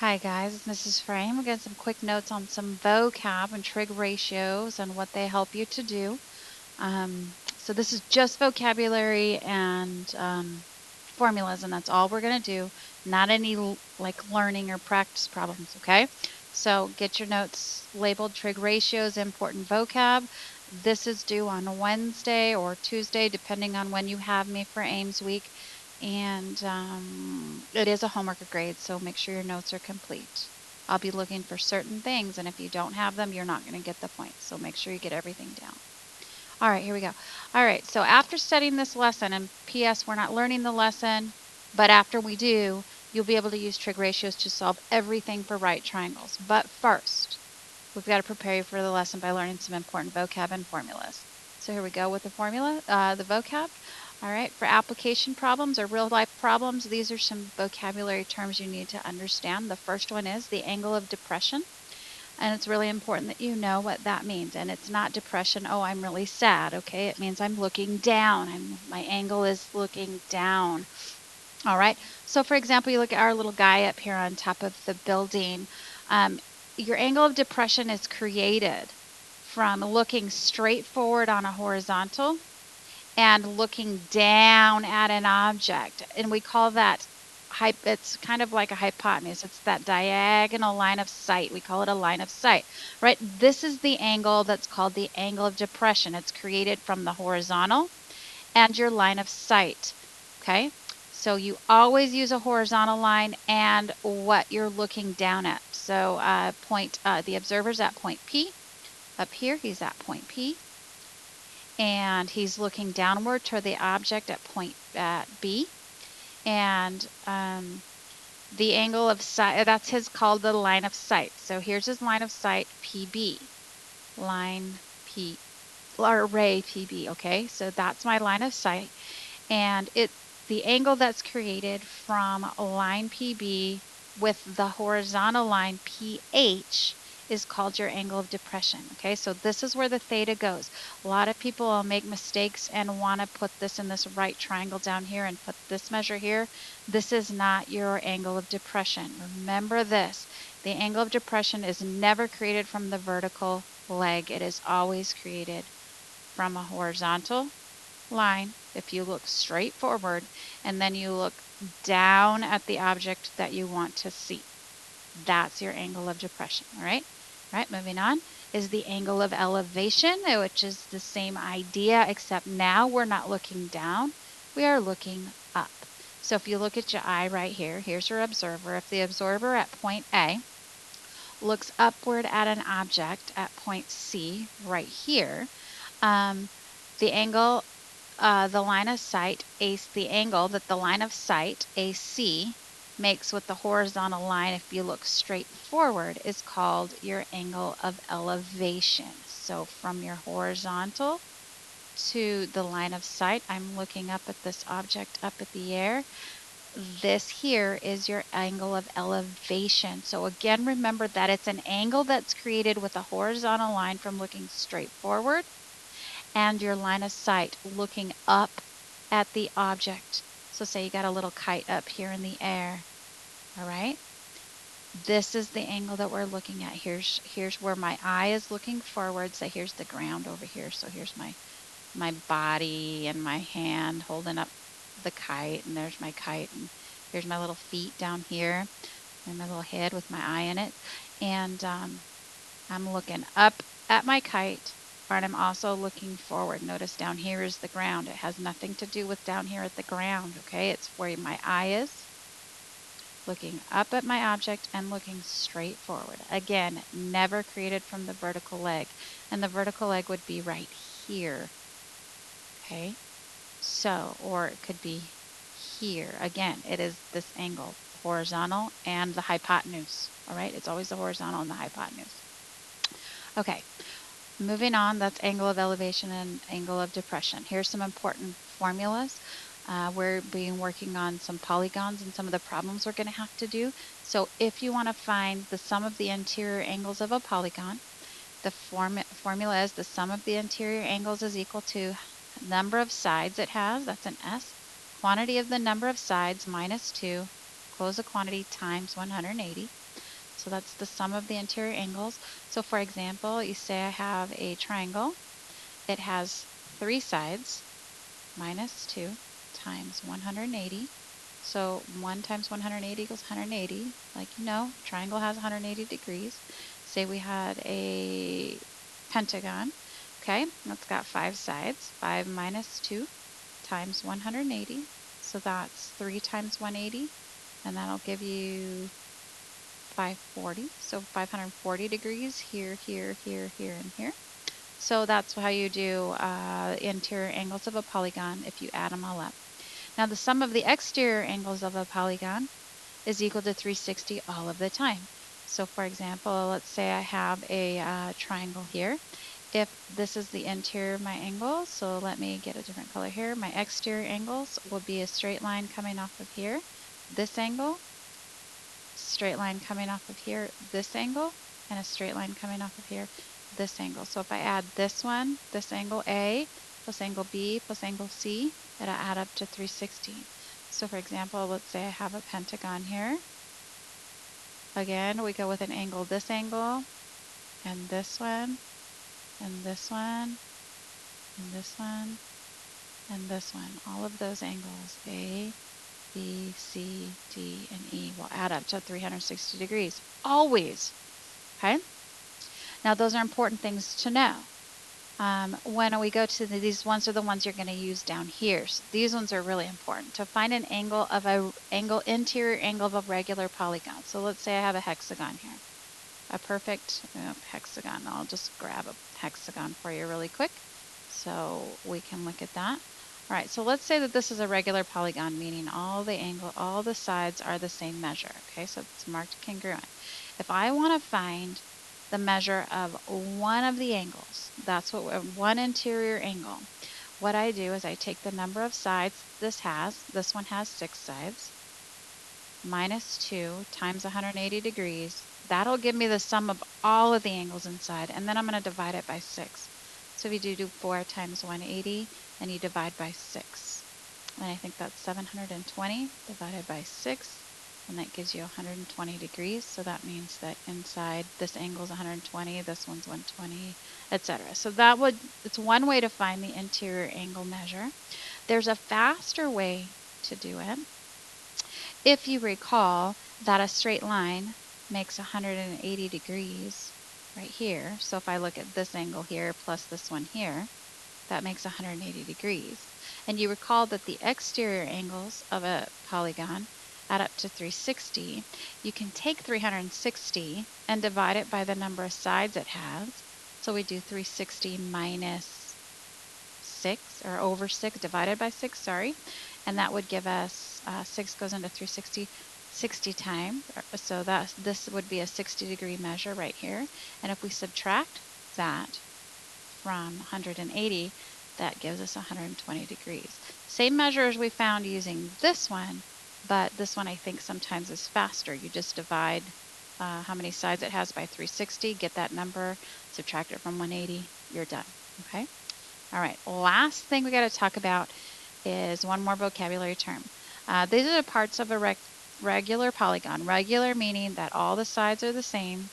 Hi guys, it's Mrs. Frame. We're getting some quick notes on some vocab and trig ratios and what they help you to do. So this is just vocabulary and formulas, and that's all we're going to do. Not any like learning or practice problems, okay? So get your notes labeled trig ratios, important vocab. This is due on Wednesday or Tuesday, depending on when you have me for Ames week. And it is a homework grade, so make sure your notes are complete. I'll be looking for certain things, and if you don't have them, you're not going to get the points. So make sure you get everything down. All right, here we go. All right, so after studying this lesson, and P.S., we're not learning the lesson, but after we do, you'll be able to use trig ratios to solve everything for right triangles. But first, we've got to prepare you for the lesson by learning some important vocab and formulas. So here we go with the formula, the vocab. All right, for application problems or real life problems, these are some vocabulary terms you need to understand. The first one is the angle of depression. And it's really important that you know what that means. And it's not depression, oh, I'm really sad, okay? It means I'm looking down. My angle is looking down. All right. So for example, you look at our little guy up here on top of the building. Your angle of depression is created from looking straight forward on a horizontal and looking down at an object. And we call that, it's kind of like a hypotenuse. It's that diagonal line of sight. We call it a line of sight, right? This is the angle that's called the angle of depression. It's created from the horizontal and your line of sight, okay? So you always use a horizontal line and what you're looking down at. So the observer's at point P. Up here, he's at point P, and he's looking downward toward the object at point B. And the angle of sight, that's called the line of sight. So here's his line of sight, PB, line P, or ray PB, okay? So that's my line of sight. And the angle that's created from line PB with the horizontal line PH is called your angle of depression. Okay, so this is where the theta goes. A lot of people will make mistakes and want to put this in this right triangle down here and put this measure here. This is not your angle of depression. Remember this. The angle of depression is never created from the vertical leg. It is always created from a horizontal line. If you look straight forward and then you look down at the object that you want to see, that's your angle of depression. All right. All right, moving on is the angle of elevation, which is the same idea, except now we're not looking down, we are looking up. So if you look at your eye right here, here's your observer. If the observer at point A looks upward at an object at point C right here, the angle the line of sight, the angle that the line of sight, AC, makes with the horizontal line, if you look straight forward, is called your angle of elevation. So from your horizontal to the line of sight, I'm looking up at this object up at the air. This here is your angle of elevation. So again, remember that it's an angle that's created with a horizontal line from looking straight forward and your line of sight looking up at the object. So say you got a little kite up here in the air, all right? This is the angle that we're looking at. Here's where my eye is looking forward. So here's the ground over here. So here's my body and my hand holding up the kite, and there's my kite, and here's my little feet down here, and my little head with my eye in it. And I'm looking up at my kite, and I'm also looking forward. Notice down here is the ground. It has nothing to do with down here at the ground, okay? It's where my eye is, looking up at my object and looking straight forward. Again, never created from the vertical leg. And the vertical leg would be right here, okay? So, or it could be here. Again, it is this angle, horizontal and the hypotenuse, all right? It's always the horizontal and the hypotenuse. Okay, moving on, that's angle of elevation and angle of depression. Here's some important formulas. We're working on some polygons and some of the problems we're going to have to do. So if you want to find the sum of the interior angles of a polygon, the formula is the sum of the interior angles is equal to number of sides it has, that's an S, quantity of the number of sides minus 2, close the quantity times 180. So that's the sum of the interior angles. So for example, you say I have a triangle. It has 3 sides, minus 2 times 180. So 1 times 180 equals 180. Like you know, triangle has 180 degrees. Say we had a pentagon. Okay, that's got 5 sides. 5 minus 2 times 180. So that's 3 times 180. And that'll give you 540. So 540 degrees here, here, here, here, and here. So that's how you do interior angles of a polygon if you add them all up. Now the sum of the exterior angles of a polygon is equal to 360 all of the time. So for example, let's say I have a triangle here. If this is the interior of my angle, so let me get a different color here. My exterior angles will be a straight line coming off of here, this angle, straight line coming off of here, this angle, and a straight line coming off of here, this angle. So if I add this one, this angle A, plus angle B, plus angle C, it'll add up to 360. So for example, let's say I have a pentagon here. Again, we go with an angle, this angle, and this one, and this one, and this one, and this one. All of those angles, A, B, C, D, and E, will add up to 360 degrees. Always. Okay? Now, those are important things to know. When we go to these ones are the ones you're going to use down here. So these ones are really important to find an angle of interior angle of a regular polygon. So let's say I have a hexagon here, a perfect hexagon. I'll just grab a hexagon for you really quick so we can look at that. All right, so let's say that this is a regular polygon, meaning all the sides are the same measure. Okay, so it's marked congruent. If I want to find the measure of one of the angles, that's what one interior angle. What I do is I take the number of sides this one has 6 sides, minus 2 times 180 degrees. That'll give me the sum of all of the angles inside, and then I'm going to divide it by 6. So if you do 4 times 180, and you divide by 6. And I think that's 720 divided by 6, and that gives you 120 degrees. So that means that inside this angle is 120, this one's 120, etc. So it's one way to find the interior angle measure. There's a faster way to do it. If you recall that a straight line makes 180 degrees right here. So if I look at this angle here plus this one here, that makes 180 degrees. And you recall that the exterior angles of a polygon add up to 360. You can take 360 and divide it by the number of sides it has. So we do 360 minus 6, or over 6 divided by 6, sorry. And that would give us 6 goes into 360 60 times. So this would be a 60 degree measure right here. And if we subtract that from 180, that gives us 120 degrees. Same measure as we found using this one, but this one I think sometimes is faster. You just divide how many sides it has by 360, get that number, subtract it from 180, you're done. Okay? All right, last thing we got to talk about is one more vocabulary term. These are the parts of a regular polygon. Regular meaning that all the sides are the same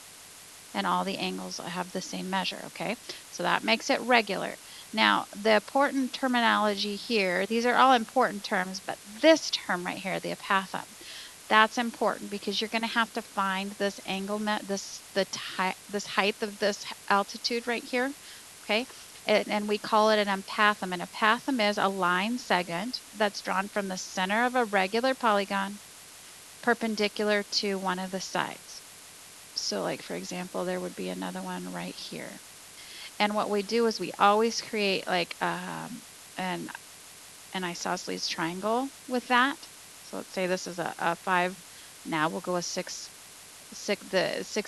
and all the angles have the same measure, okay? So that makes it regular. Now, the important terminology here, these are all important terms, but this term right here, the apathem, that's important because you're going to have to find this angle, this height of this altitude right here, okay? And we call it an apathem. An apathem is a line segment that's drawn from the center of a regular polygon perpendicular to one of the sides. So like, for example, there would be another one right here. And what we do is we always create like an isosceles triangle with that. So let's say this is a 5. Now we'll go with 6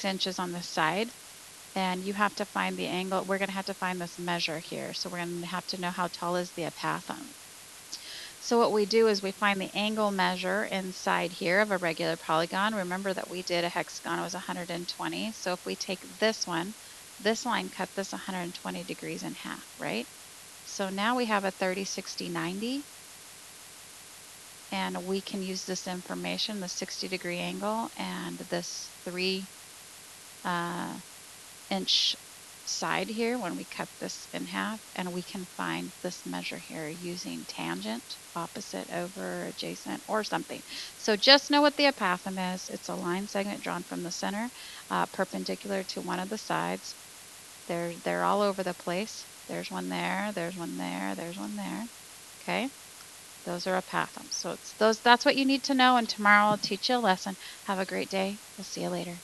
inches on this side. And you have to find the angle. We're going to have to find this measure here. So we're going to have to know how tall is the apathem. So what we do is we find the angle measure inside here of a regular polygon. Remember that we did a hexagon, it was 120. So if we take this one, this line cut this 120 degrees in half, right? So now we have a 30, 60, 90. And we can use this information, the 60 degree angle and this 3 inch side here when we cut this in half, and we can find this measure here using tangent, opposite, over, adjacent, or something. So just know what the apothem is. It's a line segment drawn from the center, perpendicular to one of the sides. They're all over the place. There's one there, there's one there, there's one there. Okay, those are apothems. So that's what you need to know, and tomorrow I'll teach you a lesson. Have a great day. We'll see you later.